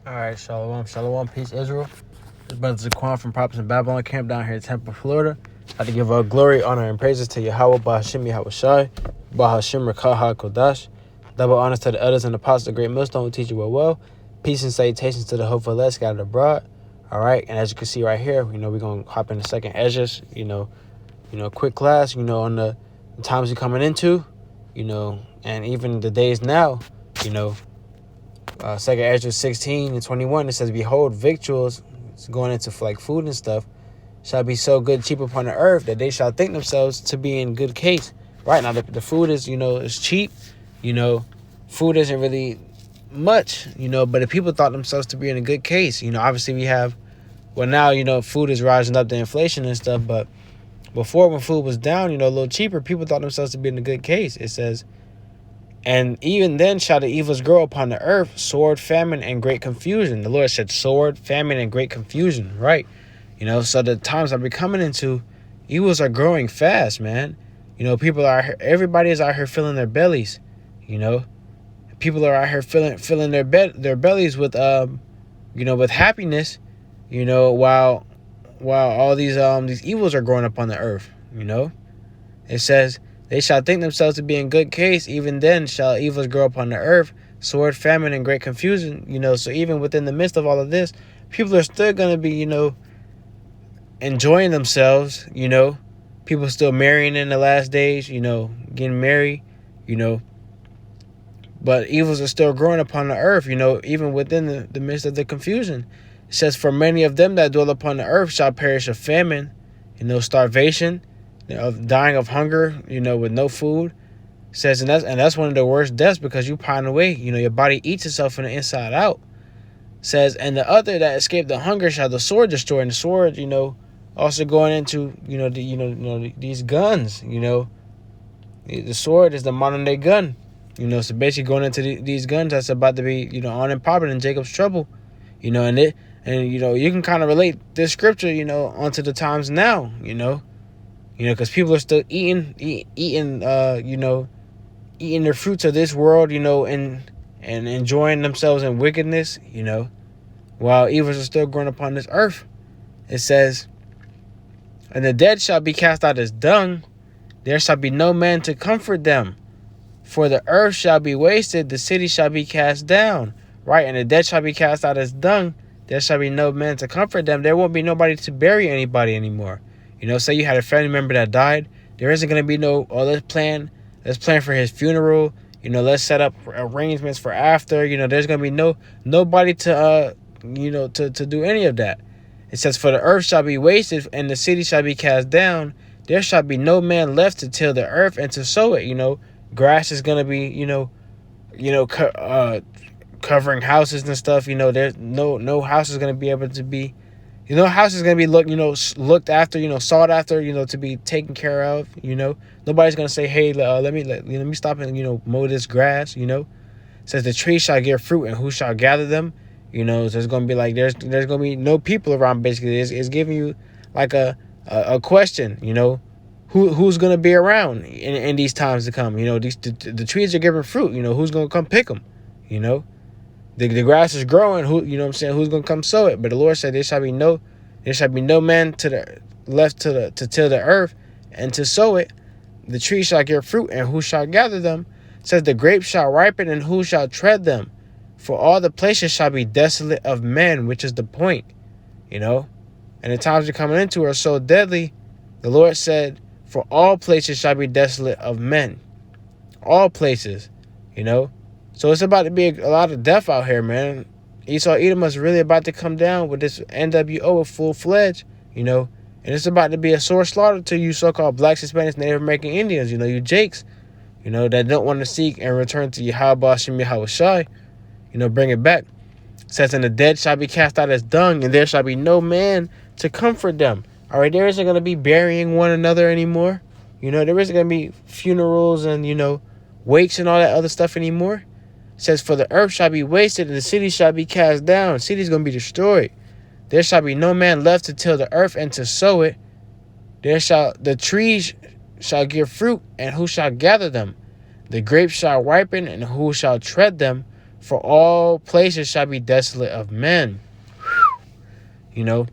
Alright, Shalom. Shalom. Peace, Israel. This brother Zaquan from Prophets in Babylon camp down here in Tampa, Florida. I'd like to give glory, honor, and praises to Yahweh, Bahashim Yahweh Shai, Bahashim Rakaha Kodash. Double honors to the elders and apostles, the great millstone who teach you well. Peace and salutations to the hopeful less scattered abroad. Alright, and as you can see right here, we're going to hop in the second Esdras, quick class, on the times we're coming into, and even the days now, Second Esdras 16 and 21, it says, "Behold, victuals," it's going into like food and stuff, "shall be so good cheap upon the earth that they shall think themselves to be in good case." Right now, the food is, is cheap. Food isn't really much, but the people thought themselves to be in a good case. Obviously we have, now, food is rising up to inflation and stuff, but before when food was down, a little cheaper, people thought themselves to be in a good case. It says, "And even then shall the evils grow upon the earth, sword, famine, and great confusion." The Lord said sword, famine, and great confusion, right? So the times that we're coming into, evils are growing fast, man. Everybody is out here filling their bellies, People are out here filling their bellies with, with happiness, while all these evils are growing up on the earth, It says, "They shall think themselves to be in good case. Even then shall evils grow upon the earth, sword, famine, and great confusion." So even within the midst of all of this, people are still going to be, enjoying themselves, People still marrying in the last days, getting married, But evils are still growing upon the earth, even within the midst of the confusion. It says, "For many of them that dwell upon the earth shall perish of famine," starvation, of dying of hunger, with no food. It says, and that's one of the worst deaths, because you pine away, your body eats itself from the inside out. It says, "And the other that escape the hunger shall the sword destroy." And the sword, also going into, these guns, the sword is the modern day gun, so basically going into these guns that's about to be, on and popping in Jacob's trouble, and you can kind of relate this scripture, onto the times now, because people are still eating their fruits of this world, and enjoying themselves in wickedness, while evils are still growing upon this earth. It says, "And the dead shall be cast out as dung, there shall be no man to comfort them. For the earth shall be wasted, the city shall be cast down." Right, and the dead shall be cast out as dung, there shall be no man to comfort them. There won't be nobody to bury anybody anymore. Say you had a family member that died, there isn't going to be no, "Oh, let's plan for his funeral, let's set up arrangements for after," there's going to be nobody to, to do any of that. It says, "For the earth shall be wasted, and the city shall be cast down, there shall be no man left to till the earth and to sow it." Grass is going to be, covering houses and stuff. There's no house is going to be able to be, house is going to be looked after, sought after, to be taken care of. Nobody's going to say, "Hey, let me stop and, mow this grass." It says, "The tree shall give fruit, and who shall gather them?" So there's going to be there's going to be no people around. Basically, it's giving you like a question, who's going to be around in these times to come. The trees are giving fruit, who's going to come pick them, The grass is growing. Who's going to come sow it? But the Lord said, there shall be no man left to till the earth and to sow it. The tree shall give fruit, and who shall gather them? It says, "The grapes shall ripen, and who shall tread them? For all the places shall be desolate of men," which is the point, And the times we're coming into are so deadly. The Lord said, "For all places shall be desolate of men." All places, So it's about to be a lot of death out here, man. Esau Edom is really about to come down with this NWO full-fledged, And it's about to be a sore slaughter to you so-called blacks, Hispanics, Native American Indians, you Jakes, that don't want to seek and return to Yahweh Hashem Yahweh Shai, bring it back. It says, "And the dead shall be cast out as dung, and there shall be no man to comfort them." All right, there isn't going to be burying one another anymore. There isn't going to be funerals and, wakes and all that other stuff anymore. It says, "For the earth shall be wasted, and the city shall be cast down." The city is going to be destroyed. "There shall be no man left to till the earth and to sow it. The trees shall give fruit, and who shall gather them? The grapes shall ripen, and who shall tread them? For all places shall be desolate of men. You know,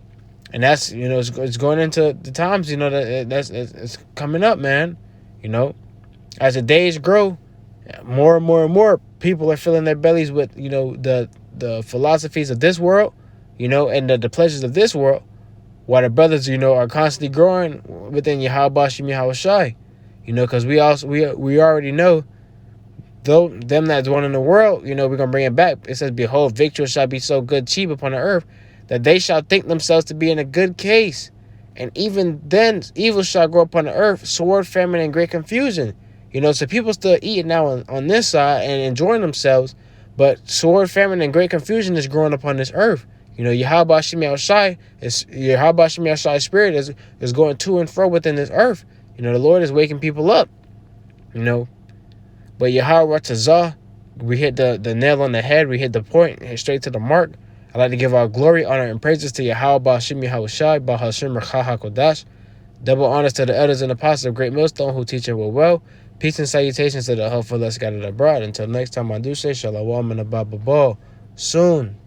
and that's, it's going into the times, that's it's coming up, man. You know, as the days grow, more and more and more people are filling their bellies with, the philosophies of this world, and the pleasures of this world, while the brothers, are constantly growing within Yahweh Shem Yahweh Shai. Because we already know, though them that's one in the world, we're gonna bring it back. It says, behold, victual shall be so good cheap upon the earth, that they shall think themselves to be in a good case. And even then evil shall grow upon the earth, sword, famine, and great confusion. So people still eating now on this side and enjoying themselves, but sword, famine, and great confusion is growing upon this earth. Yahweh Shem Shai is Yahweh Shem Shai's spirit is going to and fro within this earth. The Lord is waking people up. But Yahweh Tazah, we hit the nail on the head. We hit the point, hit straight to the mark. I'd like to give all glory, honor, and praises to Yahweh Shem Yahweh Shai, Bahashim Recha HaKodash. Double honors to the elders and apostles of Great Millstone who teach it well. Peace and salutations to the helpful, let's get it abroad. Until next time, I do say Shalom and Abba Soon.